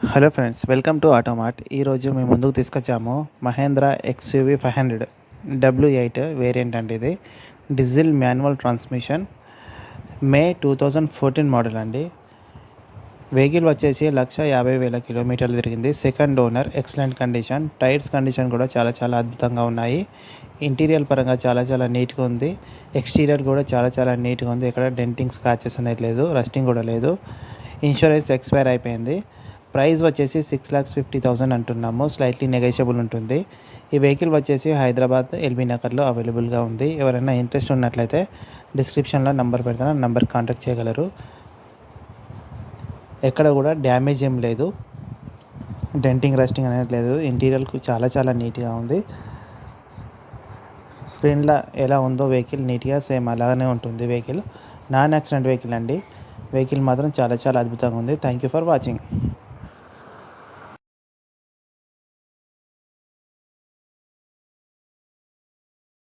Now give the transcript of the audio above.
Hello friends, welcome to AutoMart. ఈరోజు మేము ముందుకు తీసుకొచ్చాము మహేంద్ర XUV 500 W8 వేరియంట్ అండి. ఇది డీజిల్ మాన్యువల్ ట్రాన్స్మిషన్, మే 2014 మోడల్ అండి. వెహికల్ వచ్చేసి 1,50,000 కిలోమీటర్లు తిరిగింది. Second owner, excellent condition. Tyres condition కూడా చాలా అద్భుతంగా ఉన్నాయి. ఇంటీరియర్ పరంగా చాలా నీట్గా ఉంది. ఎక్స్టీరియర్ కూడా చాలా నీట్గా ఉంది. ఇక్కడ డెంటింగ్, స్క్రాచెస్ అనేది లేదు, రస్టింగ్ కూడా లేదు. ఇన్సూరెన్స్ ఎక్స్పైర్ అయిపోయింది. ప్రైస్ వచ్చేసి 6,50,000 అంటున్నాము. స్లైట్లీ నెగోషియబుల్ ఉంటుంది. ఈ వెహికల్ వచ్చేసి హైదరాబాద్ ఎల్బీ నగర్లో అవైలబుల్గా ఉంది. ఎవరైనా ఇంట్రెస్ట్ ఉన్నట్లయితే డిస్క్రిప్షన్లో నంబర్ పెడతాను, నంబర్ కాంటాక్ట్ చేయగలరు. ఎక్కడ కూడా డ్యామేజ్ ఏం లేదు, డెంటింగ్, రస్టింగ్ అనేది లేదు. ఇంటీరియర్ చాలా నీట్గా ఉంది. స్క్రీన్లో ఎలా ఉందో వెహికల్ నీట్గా సేమ్ అలానే ఉంటుంది. వెహికల్ నాన్ యాక్సిడెంట్ వెహికల్ అండి. వెహికల్ మాత్రం చాలా అద్భుతంగా ఉంది. Thank you for watching.